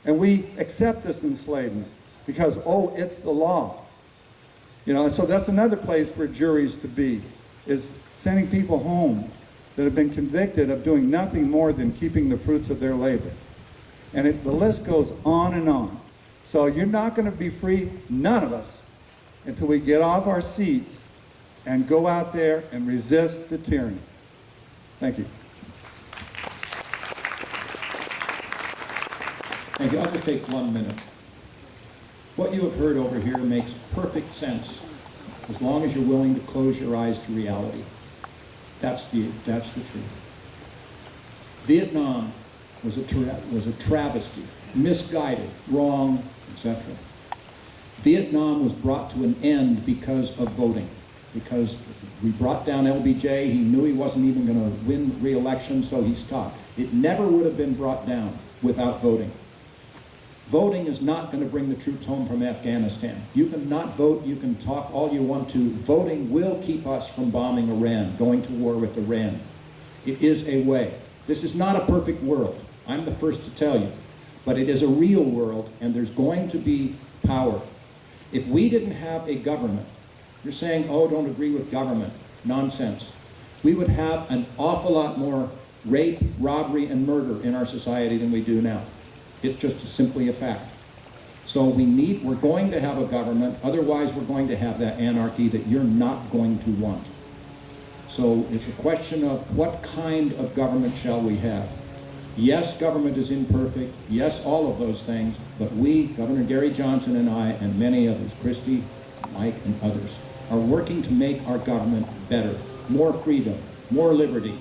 and we accept this enslavement because, oh, it's the law. You know, and so that's another place for juries to be, is sending people home that have been convicted of doing nothing more than keeping the fruits of their labor. And the list goes on and on. So you're not going to be free, none of us, until we get off our seats and go out there and resist the tyranny. Thank you. Thank you. I'll just take 1 minute. What you have heard over here makes perfect sense as long as you're willing to close your eyes to reality. That's the truth. Vietnam was a travesty, misguided, wrong, etc. Vietnam was brought to an end because of voting, because we brought down LBJ. He knew he wasn't even going to win re-election, so he stopped. It never would have been brought down without voting. Voting is not going to bring the troops home from Afghanistan. You can not vote, you can talk all you want to. Voting will keep us from bombing Iran, going to war with Iran. It is a way. This is not a perfect world. I'm the first to tell you. But it is a real world, and there's going to be power. If we didn't have a government, you're saying, oh, don't agree with government. Nonsense. We would have an awful lot more rape, robbery, and murder in our society than we do now. It's just simply a fact. So we're going to have a government, otherwise we're going to have that anarchy that you're not going to want. So it's a question of what kind of government shall we have? Yes, government is imperfect. Yes, all of those things. But we, Governor Gary Johnson and I, and many others, Chrissy, Mike, and others, are working to make our government better. More freedom, more liberty,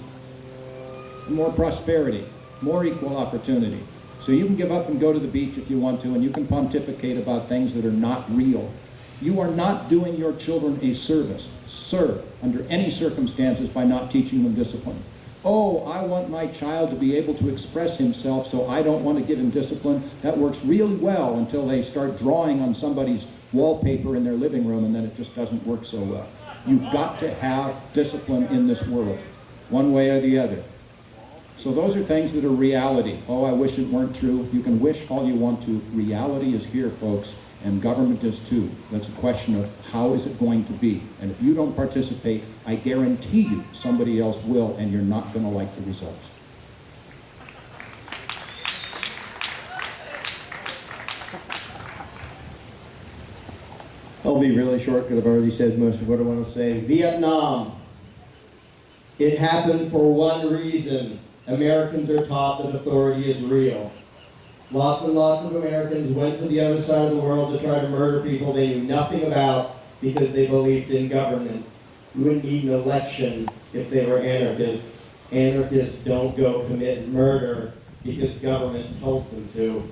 more prosperity, more equal opportunity. So you can give up and go to the beach if you want to, and you can pontificate about things that are not real. You are not doing your children a service, sir, under any circumstances by not teaching them discipline. Oh, I want my child to be able to express himself, so I don't want to give him discipline. That works really well until they start drawing on somebody's wallpaper in their living room, and then it just doesn't work so well. You've got to have discipline in this world, one way or the other. So those are things that are reality. Oh, I wish it weren't true. You can wish all you want to. Reality is here, folks, and government is too. That's a question of how is it going to be. And if you don't participate, I guarantee you somebody else will, and you're not going to like the results. I'll be really short because I've already said most of what I want to say. Vietnam. It happened for one reason. Americans are taught that authority is real. Lots and lots of Americans went to the other side of the world to try to murder people they knew nothing about because they believed in government. We wouldn't need an election if they were anarchists. Anarchists don't go commit murder because government tells them to.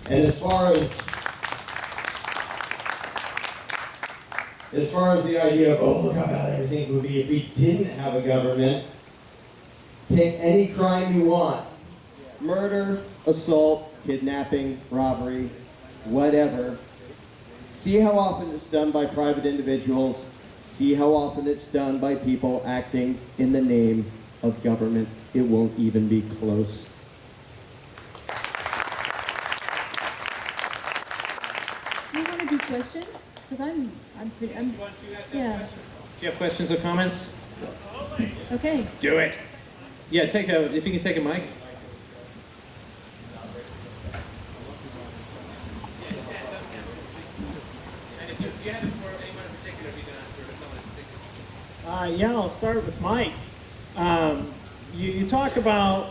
And as far as the idea of, oh, look how bad everything would be if we didn't have a government, pick any crime you want. Murder, assault, kidnapping, robbery, whatever. See how often it's done by private individuals. See how often it's done by people acting in the name of government. It won't even be close. You want to do questions? Because yeah. Do you have questions or comments? Okay. Do it. Yeah, if you can take a mic. Yeah, I'll start with Mike. You talk about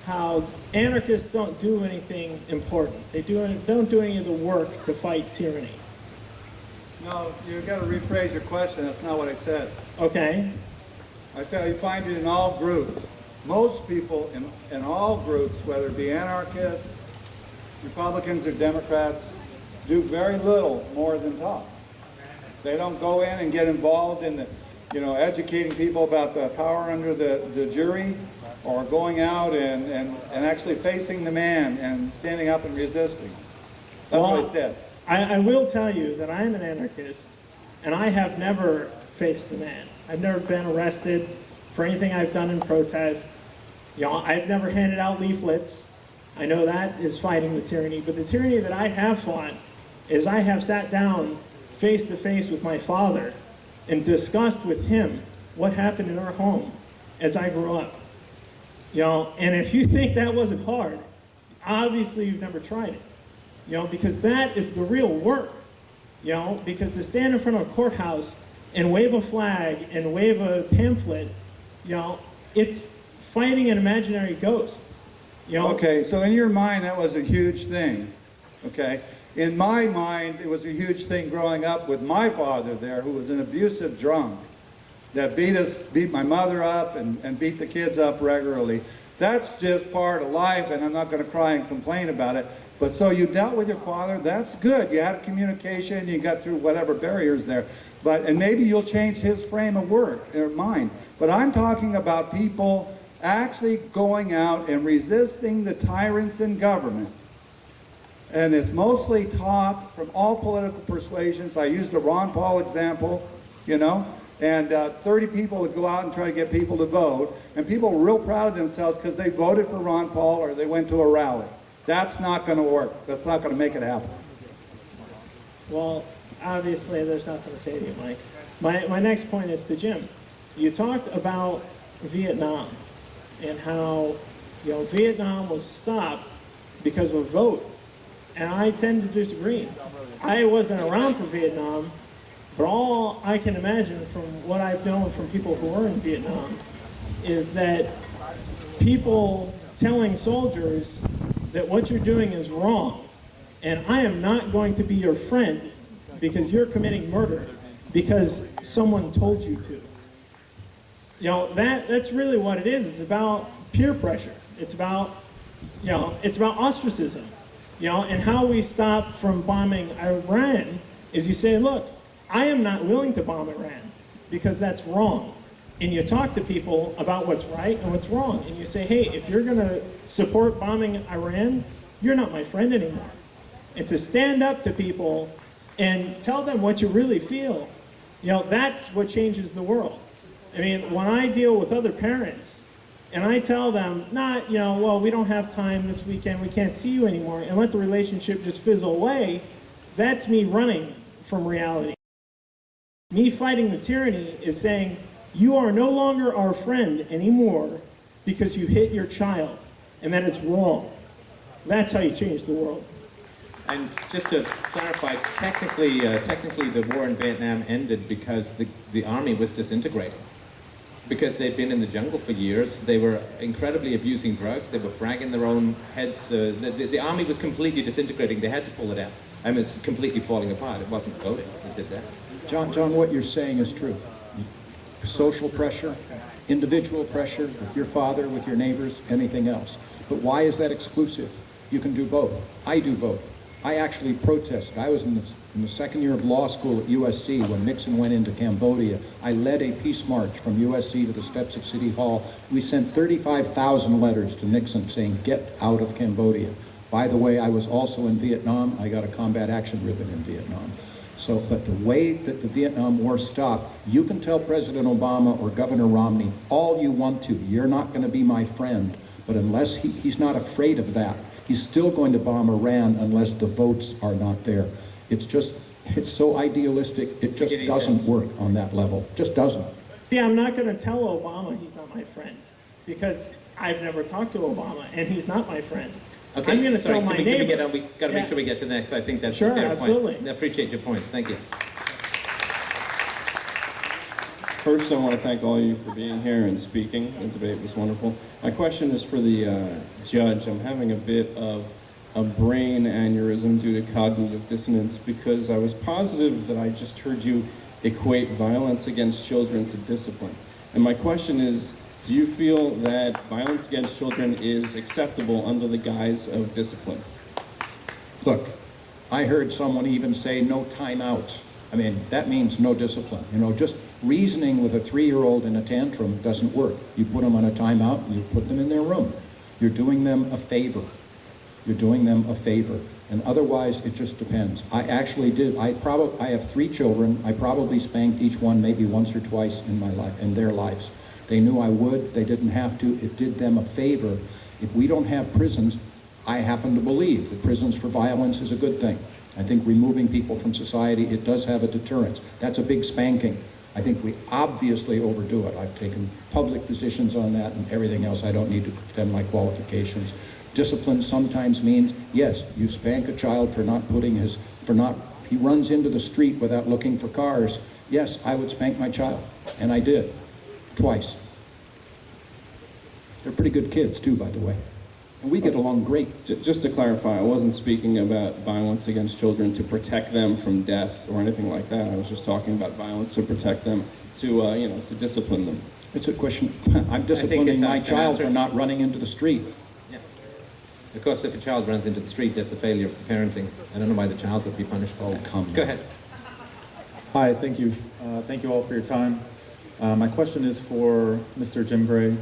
how anarchists don't do anything important. They don't do any of the work to fight tyranny. No, you've got to rephrase your question. That's not what I said. Okay. I said you find it in all groups. Most people in all groups, whether it be anarchists, Republicans, or Democrats, do very little more than talk. They don't go in and get involved in the, educating people about the power under the jury, or going out and actually facing the man and standing up and resisting. That's what I said. I will tell you that I am an anarchist, and I have never faced the man. I've never been arrested for anything I've done in protest. I've never handed out leaflets. I know that is fighting the tyranny, but the tyranny that I have fought is I have sat down face to face with my father and discussed with him what happened in our home as I grew up. And if you think that wasn't hard, obviously you've never tried it. Because that is the real work. Because to stand in front of a courthouse and wave a flag and wave a pamphlet, it's fighting an imaginary ghost. Okay, so in your mind that was a huge thing, okay? In my mind, it was a huge thing growing up with my father there, who was an abusive drunk that beat my mother up and beat the kids up regularly. That's just part of life, and I'm not going to cry and complain about it. But so you dealt with your father, that's good. You had communication, you got through whatever barriers there. And maybe you'll change his frame of work or mind. But I'm talking about people actually going out and resisting the tyrants in government. And it's mostly taught from all political persuasions. I used the Ron Paul example, and 30 people would go out and try to get people to vote, and people were real proud of themselves because they voted for Ron Paul or they went to a rally. That's not going to work. That's not going to make it happen. Well, obviously there's nothing to say to you, Mike. My next point is to Jim. You talked about Vietnam and how Vietnam was stopped because of a vote. And I tend to disagree. I wasn't around for Vietnam, but all I can imagine from what I've known from people who were in Vietnam is that people telling soldiers that what you're doing is wrong, and I am not going to be your friend because you're committing murder because someone told you to. You know, that's really what it is. It's about peer pressure. It's about, you know, it's about ostracism. You know, and how we stop from bombing Iran is you say, look, I am not willing to bomb Iran because that's wrong. And you talk to people about what's right and what's wrong. And you say, hey, if you're going to support bombing Iran, you're not my friend anymore. And to stand up to people and tell them what you really feel, you know, that's what changes the world. I mean, when I deal with other parents and I tell them, not, you know, well, we don't have time this weekend, we can't see you anymore, and let the relationship just fizzle away, that's me running from reality. Me fighting the tyranny is saying, you are no longer our friend anymore because you hit your child, and that is wrong. That's how you change the world. And just to clarify, technically the war in Vietnam ended because the army was disintegrating. Because they'd been in the jungle for years, they were incredibly abusing drugs, they were fragging their own heads. The army was completely disintegrating, they had to pull it out. I mean, it's completely falling apart. It wasn't voting that did that. John, what you're saying is true. Social pressure, individual pressure, with your father, with your neighbors, anything else. But why is that exclusive? You can do both. I do both. I actually protested. I was in the second year of law school at USC when Nixon went into Cambodia. I led a peace march from USC to the steps of City Hall. We sent 35,000 letters to Nixon saying, get out of Cambodia. By the way, I was also in Vietnam. I got a combat action ribbon in Vietnam. So, but the way that the Vietnam War stopped, you can tell President Obama or Governor Romney all you want to. You're not going to be my friend. But unless he's not afraid of that, he's still going to bomb Iran unless the votes are not there. It's so idealistic, it just doesn't work on that level. Just doesn't. See, I'm not going to tell Obama he's not my friend because I've never talked to Obama and he's not my friend. Okay, I'm going to tell my neighbor. We've got to make sure we get to the next. I think that's sure, a fair absolutely. point. I appreciate your points. Thank you. First, I want to thank all of you for being here and speaking. The debate was wonderful. My question is for the judge. I'm having a bit of a brain aneurysm due to cognitive dissonance because I was positive that I just heard you equate violence against children to discipline. And my question is, do you feel that violence against children is acceptable under the guise of discipline? Look, I heard someone even say no timeouts. I mean, that means no discipline. You know, just reasoning with a 3-year-old in a tantrum doesn't work. You put them on a timeout and you put them in their room. You're doing them a favor. You're doing them a favor. And otherwise, it just depends. I actually did. I have 3 children. I probably spanked each one maybe once or twice in my life, in their lives. They knew I would. They didn't have to. It did them a favor. If we don't have prisons, I happen to believe that prisons for violence is a good thing. I think removing people from society, it does have a deterrence. That's a big spanking. I think we obviously overdo it. I've taken public positions on that and everything else. I don't need to defend my qualifications. Discipline sometimes means, yes, you spank a child for not putting if he runs into the street without looking for cars, yes, I would spank my child. And I did, twice. They're pretty good kids too, by the way. And we get along great. Just to clarify, I wasn't speaking about violence against children to protect them from death or anything like that. I was just talking about violence to protect them, to discipline them. It's a question. I'm disciplining my child for not running into the street. Yeah. Of course, if a child runs into the street, that's a failure of parenting. I don't know why the child would be punished. Oh, come on. Go ahead. Hi, thank you. Thank you all for your time. My question is for Mr. Jim Gray.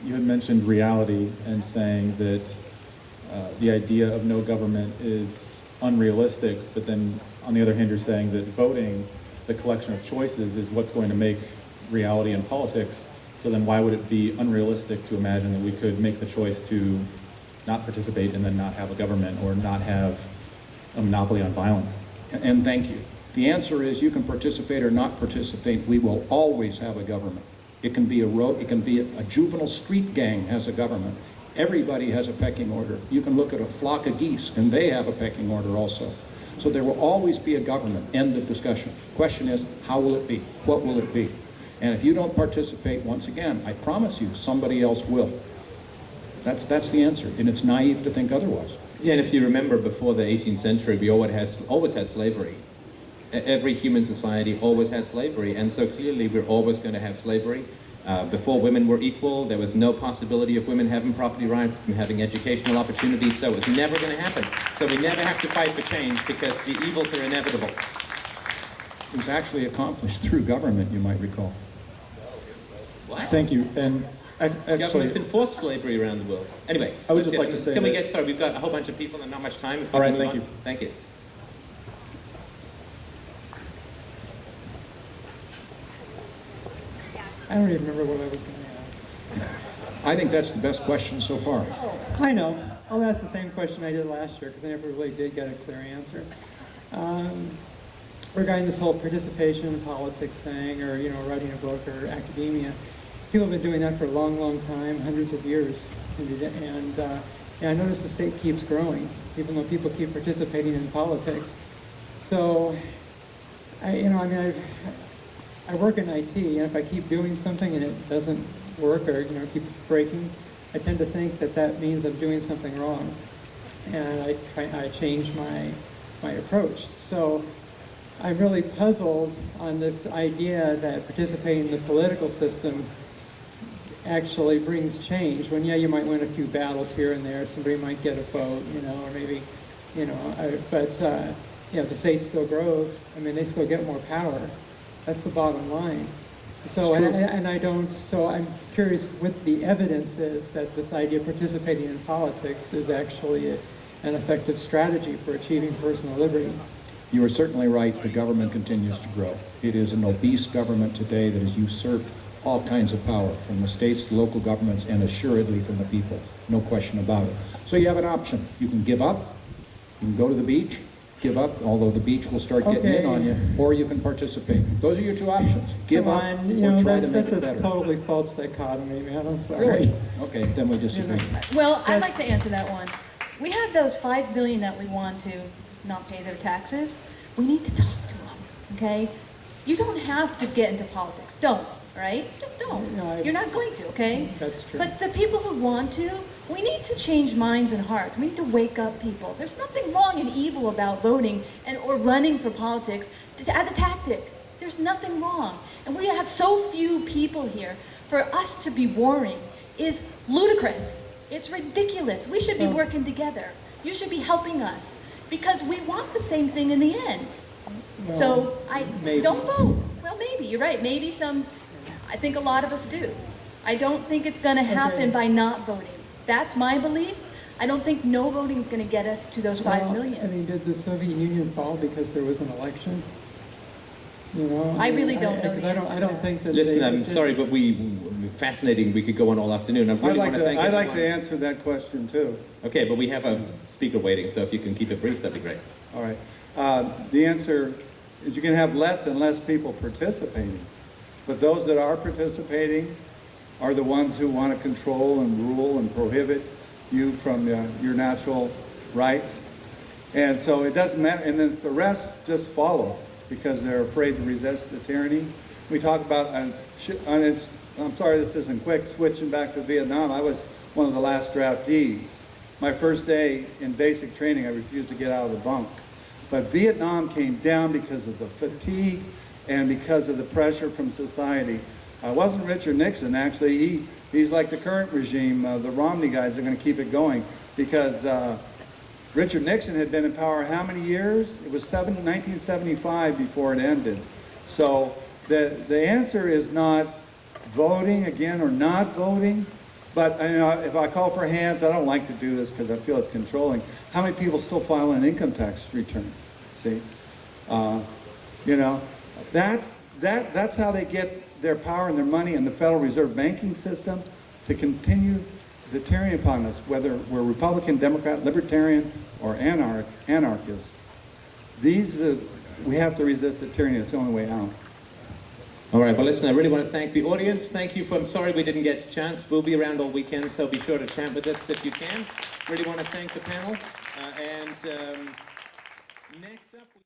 You had mentioned reality and saying that the idea of no government is unrealistic, but then on the other hand, you're saying that voting, the collection of choices, is what's going to make reality in politics. So then why would it be unrealistic to imagine that we could make the choice to not participate and then not have a government or not have a monopoly on violence? And thank you. The answer is you can participate or not participate. We will always have a government. It can be a juvenile street gang has a government. Everybody has a pecking order. You can look at a flock of geese and they have a pecking order also. So there will always be a government, end of discussion. Question is, how will it be? What will it be? And if you don't participate, once again, I promise you, somebody else will. That's the answer, and it's naive to think otherwise. Yeah, and if you remember, before the 18th century, we always had slavery. Every human society always had slavery, and so clearly we're always going to have slavery. Before women were equal, there was no possibility of women having property rights and having educational opportunities, so it's never going to happen. So we never have to fight for change because the evils are inevitable. It was actually accomplished through government, you might recall. What? Thank you. And actually, Governments enforce slavery around the world. Anyway, I would just like to say can we that- get started? We've got a whole bunch of people and not much time. If we All right, can move thank on. you. Thank you. I don't even remember what I was going to ask. I think that's the best question so far. I know. I'll ask the same question I did last year because I never really did get a clear answer. Regarding this whole participation in politics thing, or writing a book or academia, people have been doing that for a long, long time, hundreds of years, and I notice the state keeps growing, even though people keep participating in politics. So, I work in IT, and if I keep doing something and it doesn't work or keeps breaking, I tend to think that means I'm doing something wrong, and I change my approach. So I'm really puzzled on this idea that participating in the political system actually brings change. When you might win a few battles here and there, somebody might get a vote, or maybe, but the state still grows. I mean, they still get more power. That's the bottom line. So, so I'm curious what the evidence is that this idea of participating in politics is actually an effective strategy for achieving personal liberty. You are certainly right, the government continues to grow. It is an obese government today that has usurped all kinds of power, from the states to local governments, and assuredly from the people, no question about it. So you have an option. You can give up, you can go to the beach, give up, although the beach will start getting in on you, or you can participate. Those are your two options. Give up or try to make it That's better. a totally false dichotomy, man, I'm sorry. Okay, then we disagree. Well, I'd like to answer that one. We have those 5 billion that we want to not pay their taxes. We need to talk to them, okay? You don't have to get into politics. Don't, all right? Just don't. No, You're not going to, okay? That's true. But the people who want to, we need to change minds and hearts. We need to wake up people. There's nothing wrong and evil about voting or running for politics as a tactic. There's nothing wrong. And we have so few people here. For us to be warring is ludicrous. It's ridiculous. We should be working together. You should be helping us because we want the same thing in the end. So maybe. Don't vote. Well, maybe, you're right. Maybe I think a lot of us do. I don't think it's going to happen by not voting. That's my belief. I don't think no voting is going to get us to those 5 million. I mean, did the Soviet Union fall because there was an election? I really don't know because the answer I to don't that. think that Listen, they I'm did. sorry, but fascinating. We could go on all afternoon. I really want to thank I'd like everyone. to answer that question too. Okay, but we have a speaker waiting, so if you can keep it brief, that'd be great. All right. The answer is you can have less and less people participating. But those that are participating are the ones who want to control and rule and prohibit you from your natural rights. And so it doesn't matter. And then the rest just follow because they're afraid to resist the tyranny. We talk about, I'm sorry this isn't quick, switching back to Vietnam. I was one of the last draftees. My first day in basic training, I refused to get out of the bunk. But Vietnam came down because of the fatigue and because of the pressure from society. It wasn't Richard Nixon, actually. He's like the current regime. The Romney guys are going to keep it going because Richard Nixon had been in power how many years? It was 1975 before it ended. So the answer is not voting again or not voting. But if I call for hands, I don't like to do this because I feel it's controlling. How many people still file an income tax return? See, that's how they get their power and their money in the Federal Reserve banking system to continue the tyranny upon us, whether we're Republican, Democrat, Libertarian, or anarchist. We have to resist the tyranny. It's the only way out. All right, well, listen, I really want to thank the audience. Thank you I'm sorry we didn't get a chance. We'll be around all weekend, so be sure to chat with us if you can. Really want to thank the panel. Next up...